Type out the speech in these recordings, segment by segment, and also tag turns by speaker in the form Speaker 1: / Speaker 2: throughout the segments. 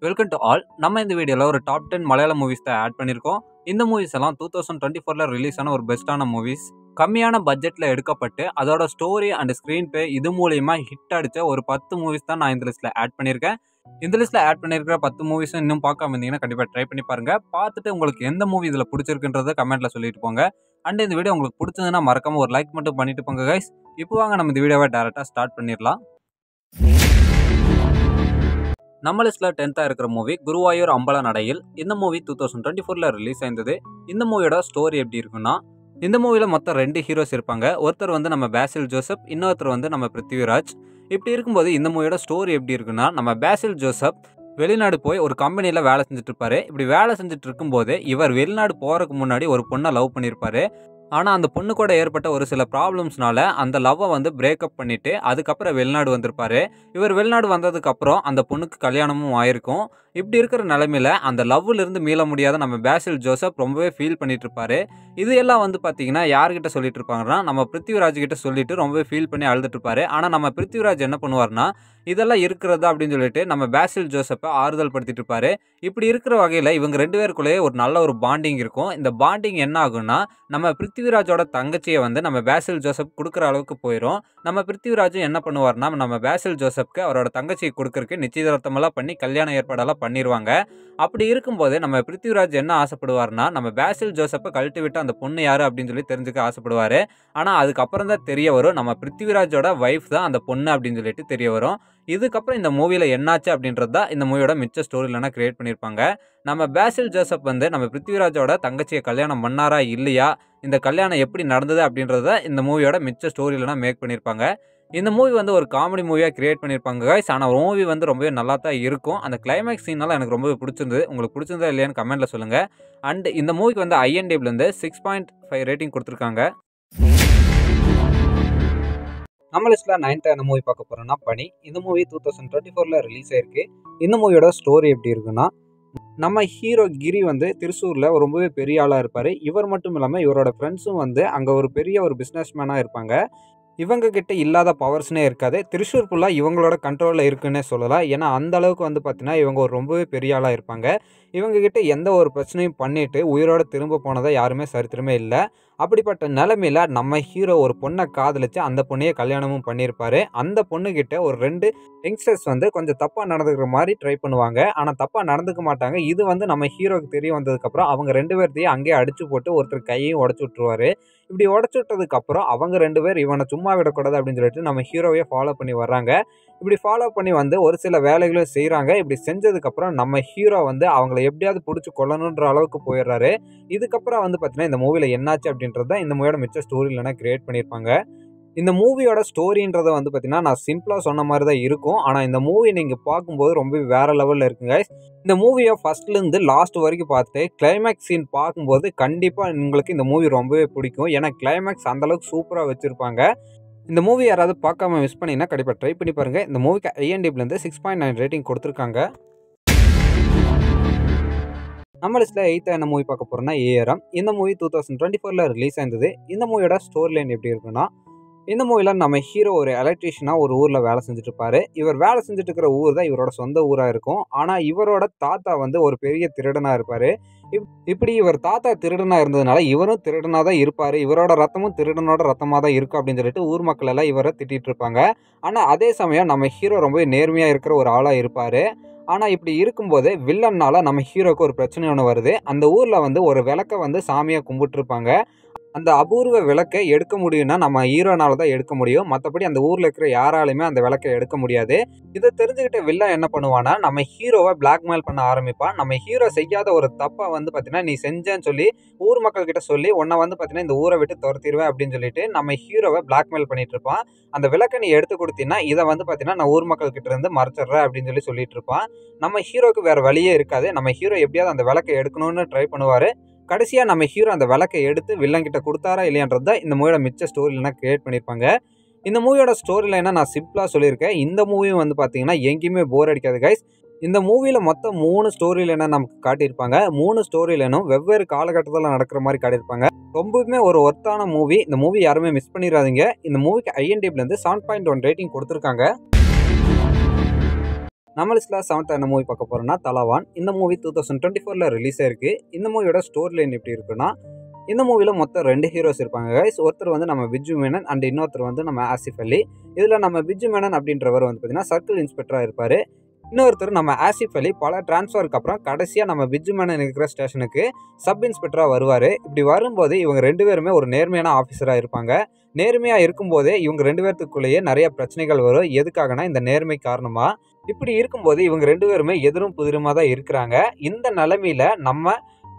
Speaker 1: Welcome to all. நம்ம இந்த வீடியோல ஒரு டாப் 10 மலையாள மூவிஸ் தான் ஆட் பண்ணியிருக்கோம். இந்த மூவிஸ் எல்லாம் 2024ல ரிலீஸ் ஆன ஒரு பெஸ்ட்டான மூவிஸ். கம்மியான பட்ஜெட்ல எடுக்கப்பட்டு அதோட ஸ்டோரி அண்ட் ஸ்க்ரீன் பிளே இது மூலியமா ஹிட் அடிச்ச ஒரு 10 மூவிஸ் தான் நான் இந்த லிஸ்ட்ல ஆட் பண்ணியிருக்கேன். இந்த லிஸ்ட்ல ஆட் பண்ணியிருக்கிற 10 மூவிஸும் இன்னும் பார்க்காம இருந்தீங்கன்னா கண்டிப்பா ட்ரை பண்ணி பாருங்க. பார்த்துட்டு உங்களுக்கு எந்த மூவி இதுல பிடிச்சிருக்குன்றத கமெண்ட்ல சொல்லிட்டு போங்க. அண்ட் இந்த வீடியோ உங்களுக்கு பிடிச்சதுன்னா மறக்காம ஒரு லைக் மட்டும் பண்ணிட்டு போங்க கைஸ். இப்போ வாங்க நம்ம இந்த வீடியோவை டைரக்டா ஸ்டார்ட் பண்ணிடலாம். நம்ம லிஸ்ட்ல 10th இருக்கிற மூவி குருவாயூர் அம்பல நடையில். இந்த மூவி 2024ல ரிலீஸ் ஆயிருந்தது. இந்த மூவியோட ஸ்டோரி எப்படி இருக்குன்னா, இந்த மூவில மொத்தம் 2 ஹீரோஸ் இருப்பாங்க. ஒருத்தர் வந்து நம்ம பேசில் ஜோசப், இன்னொருத்தர் வந்து நம்ம பிருத்திவிராஜ். இப்படி இருக்கும்போது இந்த மூவியோட ஸ்டோரி எப்படி இருக்குன்னா, நம்ம பேசில் ஜோசப் வெளிநாடு போய் ஒரு கம்பெனியில் வேலை செஞ்சுட்டு இருப்பாரு. இப்படி வேலை செஞ்சுட்டு இருக்கும்போது இவர் வெளிநாடு போறதுக்கு முன்னாடி ஒரு பொண்ணை லவ் பண்ணியிருப்பாரு. ஆனால் அந்த பொண்ணு கூட ஏற்பட்ட ஒரு சில ப்ராப்ளம்ஸ்னால அந்த லவ்வை வந்து பிரேக்கப் பண்ணிட்டு அதுக்கப்புறம் வெளிநாடு வந்திருப்பாரு. இவர் வெளிநாடு வந்ததுக்கப்புறம் அந்த பொண்ணுக்கு கல்யாணமும் ஆயிருக்கும். இப்படி இருக்கிற நிலைமையில அந்த லவ்ல இருந்து மீள முடியாத நம்ம பேசில் ஜோசப் ரொம்பவே ஃபீல் பண்ணிட்டு இருப்பாரு. இது எல்லாம் வந்து பார்த்தீங்கன்னா யார்கிட்ட சொல்லிட்டு இருப்பாங்கன்னா, நம்ம பிருத்திவிராஜ் கிட்ட சொல்லிட்டு ரொம்பவே ஃபீல் பண்ணி அழுதுட்டு இருப்பாரு. ஆனால் நம்ம பிருத்திவிராஜ் என்ன பண்ணுவார்னா, இதெல்லாம் இருக்கிறதா அப்படின்னு சொல்லிட்டு நம்ம பேசில் ஜோசப்பை ஆறுதல் படுத்திட்டு இருப்பாரு. இப்படி இருக்கிற வகையில் இவங்க 2 பேருக்குள்ளேயே ஒரு நல்ல ஒரு பாண்டிங் இருக்கும். இந்த பாண்டிங் என்ன ஆகும்னா, நம்ம பிருத்திவிராஜோட தங்கச்சியை வந்து நம்ம பேசில் ஜோசப் கொடுக்குற அளவுக்கு போயிடும். நம்ம பிருத்திவிராஜும் என்ன பண்ணுவார்னா, நம்ம பேசில் ஜோசப்க்கு அவரோட தங்கச்சியை கொடுக்கறதுக்கு நிச்சயதார்த்தமெல்லாம் பண்ணி கல்யாண ஏற்பாடெல்லாம் பண்ணிடுவாங்க. அப்படி இருக்கும்போது நம்ம பிருத்திவிராஜ் என்ன ஆசைப்படுவார்னா, நம்ம பேசில் ஜோசப்பை கழட்டி விட்டு அந்த பொண்ணு யாரு அப்படின்னு சொல்லி தெரிஞ்சுக்க ஆசைப்படுவார். ஆனால் அதுக்கப்புறம் தான் தெரிய வரும், நம்ம பிருத்திவிராஜோட வைஃப் தான் அந்த பொண்ணு அப்படின்னு சொல்லிட்டு தெரிய வரும். இதுக்கப்புறம் இந்த மூவியில் என்னாச்சு அப்படின்றது தான் இந்த மூவியோட மிச்ச ஸ்டோரியிலனா கிரியேட் பண்ணியிருப்பாங்க. நம்ம பேசில் ஜோசப் வந்து நம்ம பிருத்திவிராஜோட தங்கச்சியை கல்யாணம் பண்ணாரா இல்லையா, இந்த கல்யாணம் எப்படி நடந்தது அப்படின்றத இந்த மூவியோட மிச்ச ஸ்டோரியிலனா மேக் பண்ணியிருப்பாங்க. இந்த மூவி வந்து ஒரு காமெடி மூவியாக கிரியேட் பண்ணியிருப்பாங்க கைஸ். ஆனால் மூவி வந்து ரொம்பவே நல்லா தான் இருக்கும். அந்த கிளைமேக்ஸ் சீனெல்லாம் எனக்கு ரொம்பவே பிடிச்சிருந்தது. உங்களுக்கு பிடிச்சிருந்தா இல்லையான்னு கமெண்ட்டில் சொல்லுங்கள். அண்ட் இந்த மூவிக்கு வந்து IMDbலேருந்து 6.5 ரேட்டிங் கொடுத்துருக்காங்க. நம்ம லிஸ்ட்டில் 9th என்ன மூவி பார்க்க போகிறோன்னா பனி. இந்த மூவி 2024ல ரிலீஸ் ஆயிருக்கு. இந்த மூவியோட ஸ்டோரி எப்படி இருக்குன்னா, நம்ம ஹீரோ கிரி வந்து திருச்சூரில் ரொம்பவே பெரிய ஆளாக இருப்பார். இவர் மட்டும் இல்லாமல் இவரோட ஃப்ரெண்ட்ஸும் வந்து அங்கே ஒரு பெரிய ஒரு பிஸ்னஸ் மேனாக இருப்பாங்க. இவங்க கிட்ட இல்லாத பவர்ஸ்னே இருக்காது. திருச்சூர் ஃபுல்லாக இவங்களோட கண்ட்ரோலில் இருக்குன்னே சொல்லலாம். ஏன்னா அந்த அளவுக்கு வந்து பார்த்தீங்கன்னா இவங்க ஒரு ரொம்பவே பெரிய ஆளாக இருப்பாங்க. இவங்க கிட்ட எந்த ஒரு பிரச்சனையும் பண்ணிட்டு உயிரோட திரும்ப போனதை யாருமே சரித்திரமே இல்லை. அப்படிப்பட்ட நிலைமையில நம்ம ஹீரோ ஒரு பொண்ணை காதலிச்சு அந்த பொண்ணையே கல்யாணமும் பண்ணியிருப்பாரு. அந்த பொண்ணுகிட்ட ஒரு 2 யங்ஸ்டர்ஸ் வந்து கொஞ்சம் தப்பாக நடந்துக்கிற மாதிரி ட்ரை பண்ணுவாங்க. ஆனால் தப்பாக நடந்துக்க மாட்டாங்க. இது வந்து நம்ம ஹீரோக்கு தெரிய வந்ததுக்கப்புறம் அவங்க 2 பேர்த்தையும் அங்கேயே அடிச்சு போட்டு ஒருத்தர் கையையும் உடச்சி விட்டுருவாரு. இப்படி உடச்சி விட்டதுக்கப்புறம் அவங்க 2 பேர் இவனை சும்மா விடக்கூடாது அப்படின்னு சொல்லிட்டு நம்ம ஹீரோவையே ஃபாலோ பண்ணி வர்றாங்க. இப்படி ஃபாலோ பண்ணி வந்து ஒரு சில வேலைகளும் செய்கிறாங்க. இப்படி செஞ்சதுக்கப்புறம் நம்ம ஹீரோ வந்து அவங்கள எப்படியாவது பிடிச்சி கொல்லணுன்ற அளவுக்கு போயிடுறாரு. இதுக்கப்புறம் வந்து பார்த்தீங்கன்னா இந்த மூவியில் என்னாச்சு அப்படின்றது தான் இந்த மூவியோட மிச்ச ஸ்டோரி இல்லைனா கிரியேட் பண்ணியிருப்பாங்க. இந்த மூவியோட ஸ்டோரின்றதை வந்து பார்த்தீங்கன்னா நான் சிம்பிளாக சொன்ன மாதிரி தான் இருக்கும். ஆனால் இந்த மூவி நீங்கள் பார்க்கும்போது ரொம்ப வேறு லெவலில் இருக்குங்க. இந்த மூவியை ஃபஸ்ட்லேருந்து லாஸ்ட் வரைக்கும் பார்த்து கிளைமேக்ஸ் சீன் பார்க்கும்போது கண்டிப்பாக உங்களுக்கு இந்த மூவி ரொம்பவே பிடிக்கும். ஏன்னா கிளைமேக்ஸ் அந்தளவுக்கு சூப்பராக வச்சுருப்பாங்க. இந்த மூவி யாராவது பார்க்காம மிஸ் பண்ணிங்கன்னா கண்டிப்பாக ட்ரை பண்ணி பாருங்கள். இந்த மூவிக்கு IMDbலேருந்து 6.9 ரேட்டிங் கொடுத்துருக்காங்க. நம்ம லிஸ்ட்டில் 8th என்ன மூவி பார்க்க போகிறோன்னா ஏஆர்எம். இந்த மூவி 2024ல ரிலீஸ் ஆயிருந்தது. இந்த மூவியோட ஸ்டோரி லைன் எப்படி இருக்குன்னா, இந்த மூவியில் நம்ம ஹீரோ ஒரு எலக்ட்ரீஷியனாக ஒரு ஊரில் வேலை செஞ்சுட்டு இருப்பார். இவர் வேலை செஞ்சுட்டு இருக்கிற ஊர் தான் இவரோட சொந்த ஊராக இருக்கும். ஆனால் இவரோட தாத்தா வந்து ஒரு பெரிய திருடனாக இருப்பார். இப்படி இவர் தாத்தா திருடனாக இருந்ததுனால இவரும் திருடனாக தான் இருப்பார். இவரோட ரத்தமும் திருடனோட ரத்தமாக தான் இருக்கும் அப்படின்னு சொல்லிட்டு ஊர் மக்கள் எல்லாம் இவரை திட்டிகிட்டு இருப்பாங்க. ஆனால் அதே சமயம் நம்ம ஹீரோ ரொம்பவே நேர்மையாக இருக்கிற ஒரு ஆளாக இருப்பார். ஆனால் இப்படி இருக்கும்போது வில்லன்னால நம்ம ஹீரோக்கு ஒரு பிரச்சனை ஒன்று வருது. அந்த ஊரில் வந்து ஒரு விளக்கை வந்து சாமியாக கும்பிட்டுருப்பாங்க. அந்த அபூர்வ விளக்கை எடுக்க முடியும்னா நம்ம ஹீரோனால தான் எடுக்க முடியும். மற்றபடி அந்த ஊரில் இருக்கிற யாராலையுமே அந்த விளக்கை எடுக்க முடியாது. இதை தெரிஞ்சுக்கிட்ட வில்லன் என்ன பண்ணுவான்னா, நம்ம ஹீரோவை பிளாக்மெயில் பண்ண ஆரம்பிப்பான். நம்ம ஹீரோ செய்யாத ஒரு தப்பை வந்து பார்த்தீங்கன்னா நீ செஞ்சேன்னு சொல்லி ஊர் மக்கள் கிட்ட சொல்லி உன்னை வந்து பார்த்தீங்கன்னா இந்த ஊரை விட்டு துரத்திடுவேன் அப்படின்னு சொல்லிட்டு நம்ம ஹீரோவை பிளாக்மெயில் பண்ணிட்டு இருப்பான். அந்த விளக்கை நீ எடுத்து கொடுத்தீங்கன்னா இதை வந்து பார்த்தீங்கன்னா நான் ஊர் மக்கள் கிட்ட இருந்து மறைச்சிடுறேன் அப்படின்னு சொல்லிட்டு இருப்பான். நம்ம ஹீரோக்கு வேற வழியே இருக்காது. நம்ம ஹீரோ எப்படியாவது அந்த விளக்கை எடுக்கணும்னு ட்ரை பண்ணுவார். கடைசியாக நம்ம ஹீரோ அந்த விளக்கை எடுத்து வில்லங்கிட்ட கொடுத்தாரா இல்லையான்றது தான் இந்த மூவியோட மிச்ச ஸ்டோரி லைனாக கிரியேட் பண்ணியிருப்பாங்க. இந்த மூவியோட ஸ்டோரி லைனாக நான் சிம்பிளாக சொல்லியிருக்கேன். இந்த மூவியும் வந்து பார்த்தீங்கன்னா எங்கேயுமே போர் அடிக்காது கைஸ். இந்த மூவியில் மொத்தம் 3 ஸ்டோரி லைனாக நமக்கு காட்டியிருப்பாங்க. 3 ஸ்டோரி லைனும் வெவ்வேறு காலகட்டத்தில் நடக்கிற மாதிரி காட்டியிருப்பாங்க. ரொம்பவுமே ஒரு ஒர்த்தான மூவி. இந்த மூவி யாருமே மிஸ் பண்ணிடாதீங்க. இந்த மூவிக்கு IMDbலேருந்து 7.1 ரேட்டிங் கொடுத்துருக்காங்க. நம்ம லிஸ்ட்ல 7th என்ன மூவி பார்க்க போறோம்னா தலவான். இந்த மூவி 2024ல ரிலீஸ் ஆயிருக்கு. இந்த மூவியோட ஸ்டோரி லைன் எப்படி இருக்குன்னா, இந்த மூவில மொத்தம் 2 ஹீரோஸ் இருப்பாங்க கைஸ். ஒருத்தர் வந்து நம்ம பிஜு மேனன் அண்ட் இன்னொருத்தர் வந்து நம்ம ஆசிஃப் அலி. இதுல நம்ம பிஜு மேனன் அப்படின்றவர் வந்து பார்த்தீங்கன்னா சர்க்கிள் இன்ஸ்பெக்டரா இருப்பாரு. இன்னொருத்தர் நம்ம ஆசிஃப் அலி பல டிரான்ஸ்ஃபருக்கு அப்புறம் கடைசியா நம்ம பிஜு மேனன் இருக்கிற ஸ்டேஷனுக்கு சப் இன்ஸ்பெக்டரா வருவாரு. இப்படி வரும்போது இவங்க 2 பேருமே ஒரு நேர்மையான ஆஃபீஸரா இருப்பாங்க. நேர்மையா இருக்கும்போதே இவங்க 2 பேர்த்துக்குள்ளேயே நிறைய பிரச்சனைகள் வரும். எதுக்காகனா இந்த நேர்மை காரணமா. இப்படி இருக்கும்போது இவங்க 2 பேருமே எதிரும் புதிருமா தான் இருக்கிறாங்க. இந்த நிலைமையில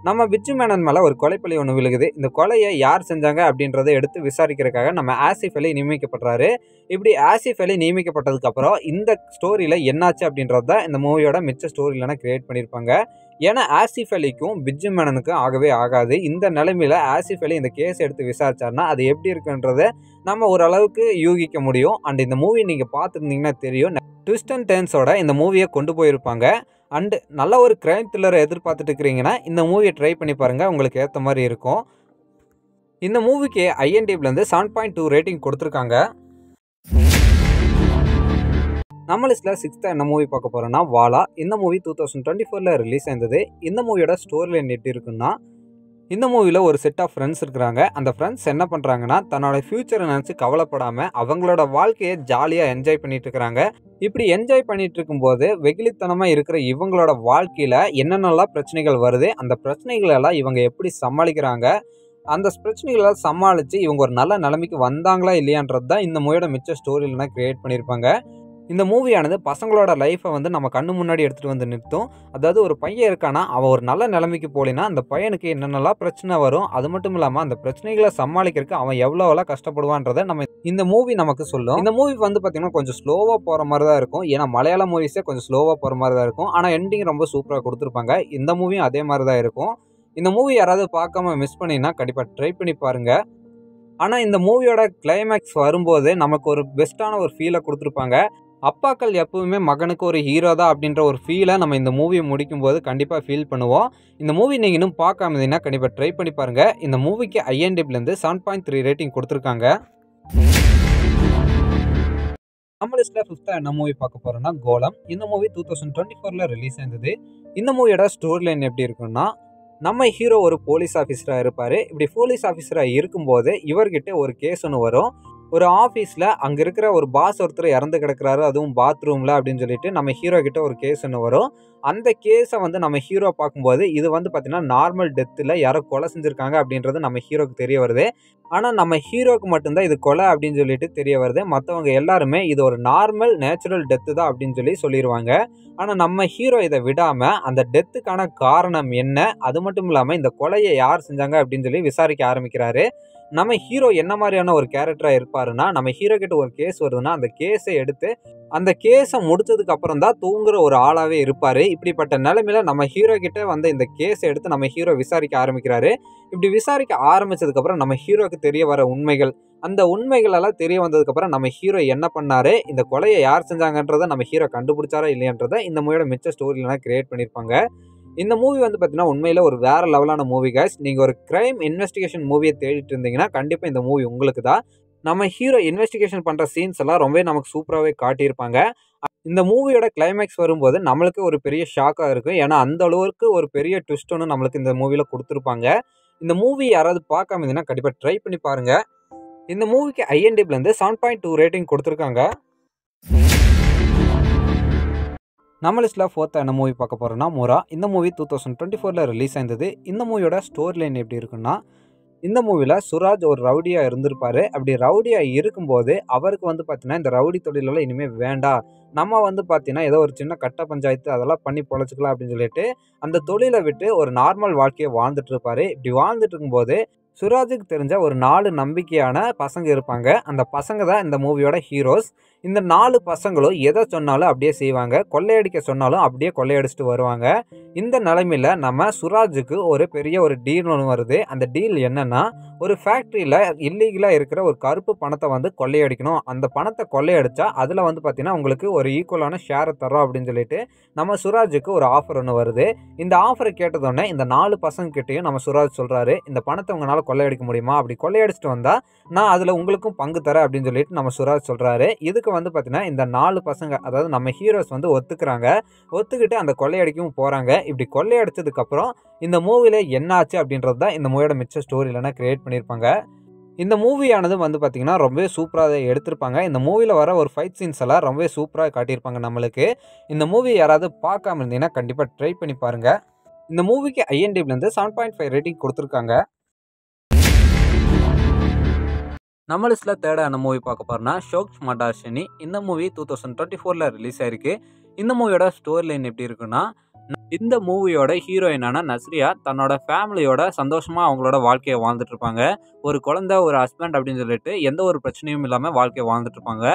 Speaker 1: நம்ம பிஜு மேனன் மேல ஒரு கொலைப்பழி ஒன்று விழுகுது. இந்த கொலையை யார் செஞ்சாங்க அப்படின்றத எடுத்து விசாரிக்கிறதுக்காக நம்ம ஆசிஃப் அலி நியமிக்கப்படுறாரு. இப்படி ஆசிஃப் அலி நியமிக்கப்பட்டதுக்கு அப்புறம் இந்த ஸ்டோரியில என்னாச்சு அப்படின்றது தான் இந்த மூவியோட மிச்ச ஸ்டோரியில கிரியேட் பண்ணியிருப்பாங்க. ஏன்னா ஆசிஃப் அலிக்கும் பிஜு மேனனுக்கும் ஆகவே ஆகாது. இந்த நிலைமையில ஆசிஃப் அலி இந்த கேஸ் எடுத்து விசாரிச்சாருன்னா அது எப்படி இருக்குன்றத நம்ம ஓரளவுக்கு யூகிக்க முடியும். அண்ட் இந்த மூவி நீங்க பார்த்துருந்தீங்கன்னா தெரியும், ட்விஸ்ட் அண்ட் டர்ன்ஸோட இந்த மூவியை கொண்டு போயிருப்பாங்க. அண்ட் நல்ல ஒரு கிரைம் த்ரில்லரை எதிர்பார்த்துட்டு இருக்கிறீங்கன்னா இந்த மூவியை ட்ரை பண்ணி பாருங்கள், உங்களுக்கு ஏற்ற மாதிரி இருக்கும். இந்த மூவிக்கு IMDbலேருந்து 7.2 ரேட்டிங் கொடுத்துருக்காங்க. நம்ம லிஸ்ட்டில் 6th என்ன மூவி பார்க்க போகிறோன்னா வாலா. இந்த மூவி 2024ல ரிலீஸ் ஆயிருந்தது. இந்த மூவியோட ஸ்டோரி லைன் எப்படி இருக்குன்னா, இந்த மூவியில் ஒரு செட் ஆஃப் ஃப்ரெண்ட்ஸ் இருக்கிறாங்க. அந்த ஃப்ரெண்ட்ஸ் என்ன பண்ணுறாங்கன்னா தன்னோட ஃப்யூச்சரை நினச்சி கவலைப்படாமல் அவங்களோட வாழ்க்கையை ஜாலியாக என்ஜாய் பண்ணிட்டு இருக்கிறாங்க. இப்படி என்ஜாய் பண்ணிட்டு இருக்கும்போது வெகுளித்தனமாக இருக்கிற இவங்களோட வாழ்க்கையில் என்னென்னலாம் பிரச்சனைகள் வருது, அந்த பிரச்சனைகளெல்லாம் இவங்க எப்படி சமாளிக்கிறாங்க, அந்த பிரச்சனைகளெல்லாம் சமாளித்து இவங்க ஒரு நல்ல நிலைமைக்கு வந்தாங்களா இல்லையான்றது தான் இந்த மூவியோட மிச்ச ஸ்டோரியில்னா கிரியேட் பண்ணியிருப்பாங்க. இந்த மூவியானது பசங்களோட லைஃப்பை வந்து நம்ம கண்ணு முன்னாடி எடுத்துகிட்டு வந்து நிறுத்தும். அதாவது ஒரு பையன் இருக்கானா, அவன் ஒரு நல்ல நிலைமைக்கு போலினா அந்த பையனுக்கு என்னென்னலாம் பிரச்சனை வரும், அது மட்டும் இல்லாமல் அந்த பிரச்சனைகளை சமாளிக்கிறதுக்கு அவன் எவ்வளோலாம் கஷ்டப்படுவான்றதை நம்ம இந்த மூவி நமக்கு சொல்லும். இந்த மூவி வந்து பார்த்திங்கன்னா கொஞ்சம் ஸ்லோவாக போகிற மாதிரி தான் இருக்கும். ஏன்னா மலையாள மூவிஸே கொஞ்சம் ஸ்லோவாக போகிற மாதிரி தான் இருக்கும். ஆனால் எண்டிங் ரொம்ப சூப்பராக கொடுத்துருப்பாங்க. இந்த மூவியும் அதே மாதிரி தான் இருக்கும். இந்த மூவி யாராவது பார்க்காம மிஸ் பண்ணினா கண்டிப்பாக ட்ரை பண்ணி பாருங்கள். ஆனால் இந்த மூவியோட கிளைமேக்ஸ் வரும்போது நமக்கு ஒரு பெஸ்ட்டான ஒரு ஃபீலை கொடுத்துருப்பாங்க. அப்பாக்கள் எப்பவுமே மகனுக்கு ஒரு ஹீரோ தான் அப்படின்ற ஒரு ஃபீலை நம்ம இந்த மூவியை முடிக்கும்போது கண்டிப்பாக ஃபீல் பண்ணுவோம். இந்த மூவி நீங்கள் இன்னும் பார்க்காம இருந்தீங்கன்னா கண்டிப்பாக ட்ரை பண்ணி பாருங்கள். இந்த மூவிக்கு IMDbலேருந்து 7.3 ரேட்டிங் கொடுத்துருக்காங்க. நம்ம லிஸ்ட்டில் 5th என்ன மூவி பார்க்க போகிறோன்னா கோலம். இந்த மூவி 2024ல ரிலீஸ் ஆயிருந்தது. இந்த மூவியோட ஸ்டோரி லைன் எப்படி இருக்குன்னா, நம்ம ஹீரோ ஒரு போலீஸ் ஆஃபீஸராக இருப்பார். இப்படி போலீஸ் ஆஃபீஸராக இருக்கும்போது இவர்கிட்ட ஒரு கேஸ் ஒன்று வரும். ஒரு ஆஃபீஸில் அங்கே இருக்கிற ஒரு பாஸ் ஒருத்தர் இறந்து கிடக்கிறாரு, அதுவும் பாத்ரூமில் அப்படின்னு சொல்லிட்டு நம்ம ஹீரோ கிட்ட ஒரு கேஸ் ஒன்று வரும். அந்த கேஸை வந்து நம்ம ஹீரோ பார்க்கும்போது இது வந்து பார்த்திங்கன்னா நார்மல் டெத்தில் யாரோ கொலை செஞ்சுருக்காங்க அப்படின்றது நம்ம ஹீரோக்கு தெரிய வருது. ஆனால் நம்ம ஹீரோக்கு மட்டும்தான் இது கொலை அப்படின்னு சொல்லிட்டு தெரிய வருது. மற்றவங்க எல்லாருமே இது ஒரு நார்மல் நேச்சுரல் டெத்து தான் அப்படின்னு சொல்லிடுவாங்க. ஆனால் நம்ம ஹீரோ இதை விடாமல் அந்த டெத்துக்கான காரணம் என்ன, அது மட்டும் இல்லாமல் இந்த கொலையை யார் செஞ்சாங்க அப்படின்னு சொல்லி விசாரிக்க ஆரம்பிக்கிறாரு. நம்ம ஹீரோ என்ன மாதிரியான ஒரு கேரக்டராக இருப்பாருன்னா, நம்ம ஹீரோ கிட்ட ஒரு கேஸ் வருதுன்னா அந்த கேஸை எடுத்து அந்த கேஸை முடிச்சதுக்கு அப்புறம் தான் தூங்குற ஒரு ஆளாகவே இருப்பார். இப்படிப்பட்ட நிலைமையில நம்ம ஹீரோ கிட்ட வந்து இந்த கேஸை எடுத்து நம்ம ஹீரோ விசாரிக்க ஆரம்பிக்கிறாரு. இப்படி விசாரிக்க ஆரம்பிச்சதுக்கப்புறம் நம்ம ஹீரோக்கு தெரிய வர உண்மைகள், அந்த உண்மைகளெல்லாம் தெரிய வந்ததுக்கப்புறம் நம்ம ஹீரோ என்ன பண்ணாரு, இந்த கொலையை யார் செஞ்சாங்கன்றதை நம்ம ஹீரோ கண்டுபிடிச்சாரா இல்லையான்றதை இந்த மூவியோட மிச்ச ஸ்டோரிலாம் கிரியேட் பண்ணியிருப்பாங்க. இந்த மூவி வந்து பார்த்தீங்கன்னா உண்மையில் ஒரு வேறு லெவலான மூவி கைஸ். நீங்கள் ஒரு கிரைம் இன்வெஸ்டிகேஷன் மூவியை தேடிட்டு இருந்தீங்கன்னா கண்டிப்பாக இந்த மூவி உங்களுக்கு தான். நம்ம ஹீரோ இன்வெஸ்டிகேஷன் பண்ணுற சீன்ஸ் எல்லாம் ரொம்பவே நமக்கு சூப்பராகவே காட்டியிருப்பாங்க. இந்த மூவியோட கிளைமேக்ஸ் வரும்போது நம்மளுக்கு ஒரு பெரிய ஷாக்காக இருக்கும். ஏன்னா அந்த அளவுக்கு ஒரு பெரிய ட்விஸ்ட் ஒன்று நம்மளுக்கு இந்த மூவியில் கொடுத்துருப்பாங்க. இந்த மூவி யாராவது பார்க்காம இருந்தீங்கன்னா கண்டிப்பாக ட்ரை பண்ணி பாருங்கள். இந்த மூவிக்கு IMDbலேருந்து 7.2 ரேட்டிங் கொடுத்துருக்காங்க. நம்ம லிஸ்ட்டில் 4th என்ன மூவி பார்க்க போகிறோன்னா முரா. இந்த மூவி 2024ல ரிலீஸ் ஆயிருந்தது. இந்த மூவியோட ஸ்டோரி லைன் எப்படி இருக்குன்னா, இந்த மூவியில் சுராஜ் ஒரு ரவுடியாக இருந்திருப்பார். அப்படி ரவுடியாக இருக்கும்போது அவருக்கு வந்து பார்த்தீங்கன்னா இந்த ரவுடி தொழிலெல்லாம் இனிமேல் வேண்டாம், நம்ம வந்து பார்த்தீங்கன்னா ஏதோ ஒரு சின்ன கட்ட பஞ்சாயத்து அதெல்லாம் பண்ணி பொழைச்சிக்கலாம் அப்படின்னு சொல்லிட்டு அந்த தொழிலை விட்டு ஒரு நார்மல் வாழ்க்கையை வாழ்ந்துட்டு இருப்பார். இப்படி வாழ்ந்துட்டு இருக்கும்போது சுராஜுக்கு தெரிஞ்ச ஒரு 4 நம்பிக்கையான பசங்க இருப்பாங்க. அந்த பசங்க தான் இந்த மூவியோட ஹீரோஸ். இந்த 4 பசங்களும் எதை சொன்னாலும் அப்படியே செய்வாங்க, கொள்ளையடிக்க சொன்னாலும் அப்படியே கொள்ளையடிச்சிட்டு வருவாங்க. இந்த நிலைமையில் நம்ம சுராஜுக்கு ஒரு பெரிய ஒரு டீல் ஒன்று வருது. அந்த டீல் என்னன்னா, ஒரு ஃபேக்ட்ரியில் இல்லீகலாக இருக்கிற ஒரு கருப்பு பணத்தை வந்து கொள்ளையடிக்கணும். அந்த பணத்தை கொள்ளையடிச்சா அதில் வந்து பார்த்தீங்கன்னா உங்களுக்கு ஒரு ஈக்குவலான ஷேரை தரோம் அப்படின்னு சொல்லிட்டு நம்ம சுராஜுக்கு ஒரு ஆஃபர் ஒன்று வருது. இந்த ஆஃபரை கேட்டதோடனே இந்த 4 பசங்க கிட்டேயும் நம்ம சுராஜ் சொல்கிறாரு, இந்த பணத்தை உங்களால் கொள்ளையடிக்க முடியுமா, அப்படி கொள்ளையடிச்சிட்டு வந்தால் நான் அதில் உங்களுக்கும் பங்கு தரேன் அப்படின்னு சொல்லிட்டு நம்ம சுராஜ் சொல்கிறாரு. இதுக்கு இதுக்கு வந்து பார்த்தீங்கன்னா இந்த 4 பசங்க அதாவது நம்ம ஹீரோஸ் வந்து ஒத்துக்கிறாங்க. ஒத்துக்கிட்டு அந்த கொள்ளையடிக்கவும் போறாங்க. இப்படி கொள்ளையடிச்சதுக்கப்புறம் இந்த மூவில என்ன ஆச்சு அப்படின்றது தான் இந்த மூவியோட மிச்ச ஸ்டோரியிலனா கிரியேட் பண்ணியிருப்பாங்க. இந்த மூவியானது வந்து பார்த்தீங்கன்னா, ரொம்பவே சூப்பரா எடுத்திருப்பாங்க. இந்த மூவில வர ஒரு ஃபைட் சீன்ஸ் எல்லாம் ரொம்பவே சூப்பரா காட்டியிருப்பாங்க நம்மளுக்கு. இந்த மூவி யாராவது பார்க்காம இருந்தீங்கன்னா, கண்டிப்பா ட்ரை பண்ணி பாருங்க. இந்த மூவிக்கு IMDbலேருந்து 7.5 ரேட்டிங் குடுத்துருக்காங்க. நம்ம லிஸ்ட்ல தேர்டான மூவி பார்க்க போறோம்னா, ஷோக் மடார்ஷினி. இந்த மூவி 2024ல ரிலீஸ் ஆயிருக்கு. இந்த மூவியோட ஸ்டோரி லைன் எப்படி இருக்குன்னா, இந்த மூவியோட ஹீரோயினான நஸ்ரியா தன்னோட ஃபேமிலியோட சந்தோஷமா அவங்களோட வாழ்க்கையை வாழ்ந்துட்டு இருப்பாங்க. ஒரு குழந்தை, ஒரு ஹஸ்பண்ட் அப்படின்னு சொல்லிட்டு எந்த ஒரு பிரச்சனையும் இல்லாம வாழ்க்கையை வாழ்ந்துட்டு இருப்பாங்க.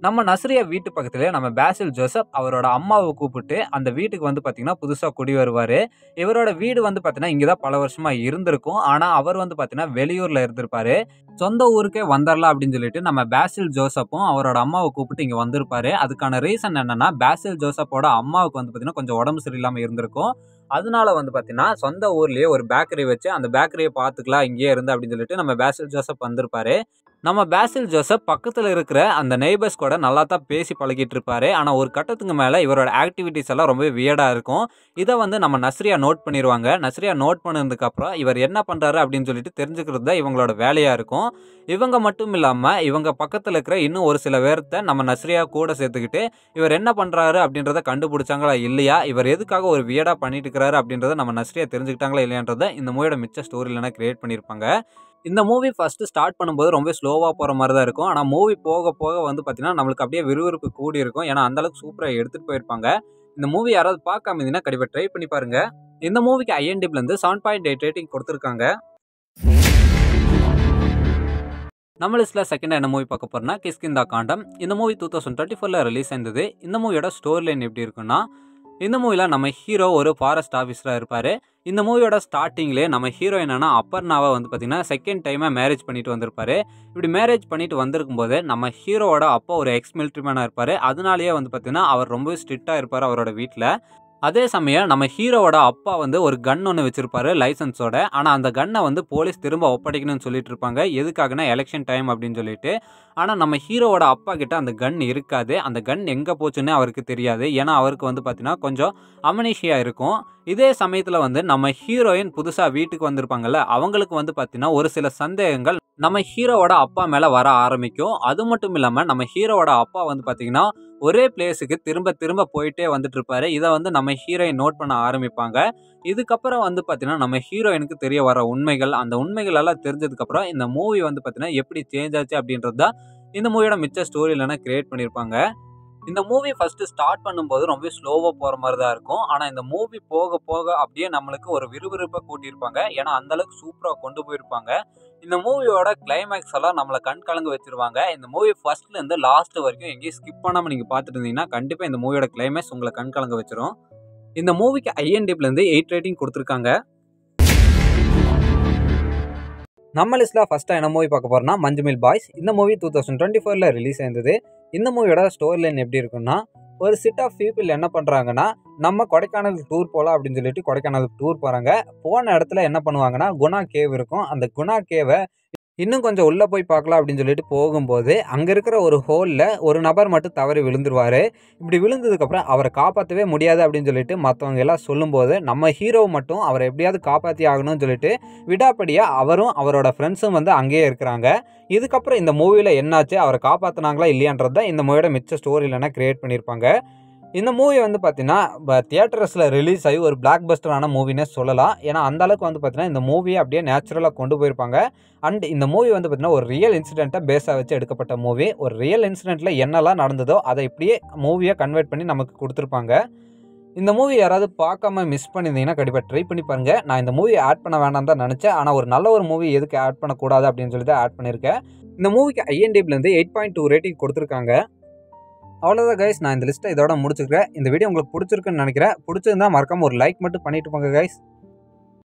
Speaker 1: நம்ம நஸ்ரியா வீட்டு பக்கத்திலே நம்ம பாசில் ஜோசப் அவரோட அம்மாவை கூப்பிட்டு அந்த வீட்டுக்கு வந்து பார்த்தீங்கன்னா, புதுசா குடி வருவாரு. இவரோட வீடு வந்து பார்த்தீங்கன்னா, இங்க தான் பல வருஷமா இருந்திருக்கும். ஆனா, அவர் வந்து பார்த்தீங்கன்னா, வெளியூர்ல இருந்திருப்பாரு. சொந்த ஊருக்கே வந்துரலாம் அப்படின்னு சொல்லிட்டு நம்ம பாசில் ஜோசப்பும் அவரோட அம்மாவை கூப்பிட்டு இங்க வந்திருப்பாரு. அதுக்கான ரீசன் என்னன்னா, பாசில் ஜோசப்போட அம்மாவுக்கு வந்து பார்த்தீங்கன்னா, கொஞ்சம் உடம்பு சரியில்லாம இருந்திருக்கும். அதனால வந்து பார்த்தீங்கன்னா, சொந்த ஊர்லயே ஒரு பேக்கரி வச்சு அந்த பேக்கரிய பார்த்துக்கலாம் இங்கேயே இருந்து அப்படின்னு சொல்லிட்டு நம்ம பாசில் ஜோசப் வந்திருப்பாரு. நம்ம பாசில் ஜோசப் பக்கத்துல இருக்கிற அந்த நெய்பர்ஸ் கூட நல்லா தான் பேசி பழகிட்டு இருப்பாரு. ஆனா ஒரு கட்டத்துக்கு மேல இவரோட ஆக்டிவிட்டீஸ் எல்லாம் ரொம்பவே வியர்டா இருக்கும். இத வந்து நம்ம நஸ்ரியா நோட் பண்ணிருவாங்க. நஸ்ரியா நோட் பண்ணதுக்கு அப்புறம் இவர் என்ன பண்றாரு அப்படின்னு சொல்லிட்டு தெரிஞ்சுக்கிறது தான் இவங்களோட வேலையா இருக்கும். இவங்க மட்டும் இல்லாம இவங்க பக்கத்துல இருக்கிற இன்னும் ஒரு சில பேர்த்த நம்ம நஸ்ரியா கூட சேர்த்துக்கிட்டு இவர் என்ன பண்றாரு அப்படின்றத கண்டுபிடிச்சாங்களா இல்லையா, இவர் எதுக்காக ஒரு வியர்டா பண்ணிட்டு இருக்கிறாரு அப்படின்றத நம்ம நஸ்ரியா தெரிஞ்சுக்கிட்டாங்களா இல்லையான்றத இந்த மூவியோட மிச்ச ஸ்டோரியிலனா கிரியேட் பண்ணியிருப்பாங்க. இந்த மூவி ஃபர்ஸ்ட்டு ஸ்டார்ட் பண்ணும்போது ரொம்ப ஸ்லோவா போற மாரி தான் இருக்கும். ஆனா மூவி போக போக வந்து பார்த்தீங்கன்னா, நம்மளுக்கு அப்படியே விறுவிறுப்பு கூடி இருக்கும். ஏன்னா, அந்த அளவுக்கு சூப்பரா எடுத்துட்டு போயிருப்பாங்க. இந்த மூவி யாராவது பார்க்காம இருந்தீங்கன்னா, கண்டிப்பா ட்ரை பண்ணி பாருங்க. இந்த மூவிக்கு IMDbலேருந்து 7.8 ரேட்டிங் குடுத்துருக்காங்க. நம்ம லிஸ்ட்ல செகண்டா என்ன மூவி பார்க்க போறோம்னா, கிஷ்கிந்தா காண்டம். இந்த மூவி 2024ல ரிலீஸ் ஆயிருந்தது. இந்த மூவியோட ஸ்டோரி லைன் எப்படி இருக்குன்னா, இந்த மூவில நம்ம ஹீரோ ஒரு ஃபாரஸ்ட் ஆஃபீஸரா இருப்பாரு. இந்த மூவியோட ஸ்டார்ட்டிங்லேயே நம்ம ஹீரோயினான அப்பர்ணாவை வந்து பார்த்தீங்கன்னா, செகண்ட் டைமா மேரேஜ் பண்ணிட்டு வந்திருப்பாரு. இப்படி மேரேஜ் பண்ணிட்டு வந்திருக்கும்போது நம்ம ஹீரோவோட அப்பா ஒரு எக்ஸ் மிலிட்ரி மேனா இருப்பாரு. அதனாலேயே வந்து பார்த்தீங்கன்னா, அவர் ரொம்பவே ஸ்ட்ரிக்ட்டா இருப்பாரு அவரோட வீட்ல. அதே சமயம் நம்ம ஹீரோவோட அப்பா வந்து ஒரு கன் ஒண்ணு வச்சிருப்பாரு லைசென்ஸோட. ஆனா அந்த கன்ன வந்து போலீஸ் திரும்ப ஒப்படைக்கணும்னு சொல்லிட்டு இருப்பாங்க. எதுக்காகன்னா எலக்ஷன் டைம் அப்படின்னு சொல்லிட்டு. ஆனா நம்ம ஹீரோவோட அப்பா கிட்ட அந்த கன் இருக்காது. அந்த கன் எங்க போச்சுன்னே அவருக்கு தெரியாது. ஏன்னா அவருக்கு வந்து பார்த்தீங்கன்னா கொஞ்சம் அம்னீஷியா இருக்கும். இதே சமயத்துல வந்து நம்ம ஹீரோயின் புதுசா வீட்டுக்கு வந்திருப்பாங்கல்ல, அவங்களுக்கு வந்து பார்த்தீங்கன்னா ஒரு சில சந்தேகங்கள் நம்ம ஹீரோவோட அப்பா மேல வர ஆரம்பிக்கும். அது மட்டும் இல்லாம நம்ம ஹீரோவோட அப்பா வந்து பார்த்தீங்கன்னா ஒரே பிளேஸுக்கு திரும்ப திரும்ப போயிட்டே வந்துட்டு இருப்பாரு. இத வந்து நம்ம ஹீரோயின் நோட் பண்ண ஆரம்பிப்பாங்க. இதுக்கப்புறம் வந்து பார்த்தீங்கன்னா, நம்ம ஹீரோயினுக்கு தெரிய வர உண்மைகள், அந்த உண்மைகள் எல்லாம் தெரிஞ்சதுக்கப்புறம் இந்த மூவி வந்து பார்த்தீங்கன்னா, எப்படி சேஞ்ச் ஆச்சு அப்படின்றது தான் இந்த மூவியோட மிச்ச ஸ்டோரியிலனா கிரியேட் பண்ணியிருப்பாங்க. இந்த மூவி ஃபர்ஸ்ட்டு ஸ்டார்ட் பண்ணும்போது ரொம்பவே ஸ்லோவா போற மாரி தான் இருக்கும். ஆனா இந்த மூவி போக போக அப்படியே நம்மளுக்கு ஒரு விறுவிறுப்ப கூட்டியிருப்பாங்க. ஏன்னா அந்த அளவுக்கு சூப்பரா கொண்டு போயிருப்பாங்க. இந்த மூவியோட கிளைமேக்ஸ் எல்லாம் நம்மள கண் கலங்க வச்சுருவாங்க. இந்த மூவி ஃபர்ஸ்ட்லேருந்து லாஸ்ட் வரைக்கும் எங்கேயும் ஸ்கிப் பண்ணாம நீங்க பார்த்துட்டு இருந்தீங்கன்னா, கண்டிப்பா இந்த மூவியோட கிளைமேக்ஸ் உங்கள கண் கலங்க வச்சுரும். இந்த மூவிக்கு IMDbலேருந்து 8 ரேட்டிங் குடுத்துருக்காங்க. நம்ம லிஸ்ட்ல ஃபர்ஸ்ட்டா என்ன மூவி பார்க்க போறோம்னா, மஞ்சுமெல் பாய்ஸ். இந்த மூவி 2024ல ரிலீஸ் ஆயிருந்தது. இந்த மூவியோட ஸ்டோரி லைன் எப்படி இருக்குன்னா, ஒரு செட் ஆஃப் பீப்பிள் என்ன பண்றாங்கன்னா, நம்ம கொடைக்கானலுக்கு டூர் போலாம் அப்படின்னு சொல்லிட்டு கொடைக்கானலுக்கு டூர் போறாங்க. போன இடத்துல என்ன பண்ணுவாங்கன்னா, குணா கேவ் இருக்கும். அந்த குணா கேவ இன்னும் கொஞ்சம் உள்ள போய் பார்க்கலாம் அப்படின்னு சொல்லிட்டு போகும்போது, அங்க இருக்கிற ஒரு ஹோல்ல ஒரு நபர் மட்டும் தவறி விழுந்துருவாரு. இப்படி விழுந்ததுக்கப்புறம் அவர காப்பாத்தவே முடியாது அப்படின்னு சொல்லிட்டு மத்தவங்க எல்லாம் சொல்லும்போது, நம்ம ஹீரோ மட்டும் அவர எப்படியாவது காப்பாத்தி ஆகணும்னு சொல்லிட்டு விடாப்பிடியா அவரும் அவரோட ஃப்ரெண்ட்ஸும் வந்து அங்கேயே இருக்கிறாங்க. இதுக்கப்புறம் இந்த மூவில என்னாச்சு? அவர காப்பாத்துனாங்களா இல்லையான்றது தான் இந்த மூவியோட மிச்ச ஸ்டோரியிலனா கிரியேட் பண்ணியிருப்பாங்க. இந்த மூவி வந்து பார்த்தீங்கன்னா, தியேட்டர்ஸ்ல ரிலீஸ் ஆகி ஒரு பிளாக் பஸ்டரான மூவின்னே சொல்லலாம். ஏன்னா, அந்த அளவுக்கு வந்து பார்த்தீங்கன்னா, இந்த மூவிய அப்படியே நேச்சுரலா கொண்டு போயிருப்பாங்க. அண்ட் இந்த மூவி வந்து பார்த்தீங்கன்னா, ஒரு ரியல் இன்சிடென்ட்ட பேஸா வச்சு எடுக்கப்பட்ட மூவி. ஒரு ரியல் இன்சிடென்ட்ல என்னலாம் நடந்ததோ, அத இப்படியே மூவியா கன்வெர்ட் பண்ணி நமக்கு குடுத்துருப்பாங்க. இந்த மூவி யாராவது பார்க்காம மிஸ் பண்ணியிருந்தீங்கன்னா, கண்டிப்பா ட்ரை பண்ணி பாருங்க. நான் இந்த மூவிய ஆட் பண்ண வேணாம்னு தான் நெனச்சேன். ஆனா, ஒரு நல்ல ஒரு மூவி எதுக்கு ஆட் பண்ணக்கூடாது அப்படின்னு சொல்லி தான் ஆட் பண்ணியிருக்கேன். இந்த மூவிக்கு IMDbலேருந்து 8.2 ரேட்டிங் குடுத்துருக்காங்க. அவ்வளோதான் கைஸ், நான் இந்த லிஸ்ட்டை இதோட முடிச்சுக்கிறேன். இந்த வீடியோ உங்களுக்கு பிடிச்சிருக்குன்னு நினைக்கிறேன். பிடிச்சிருந்தா மறக்காம ஒரு லைக் மட்டும் பண்ணிட்டு போங்க கைஸ்.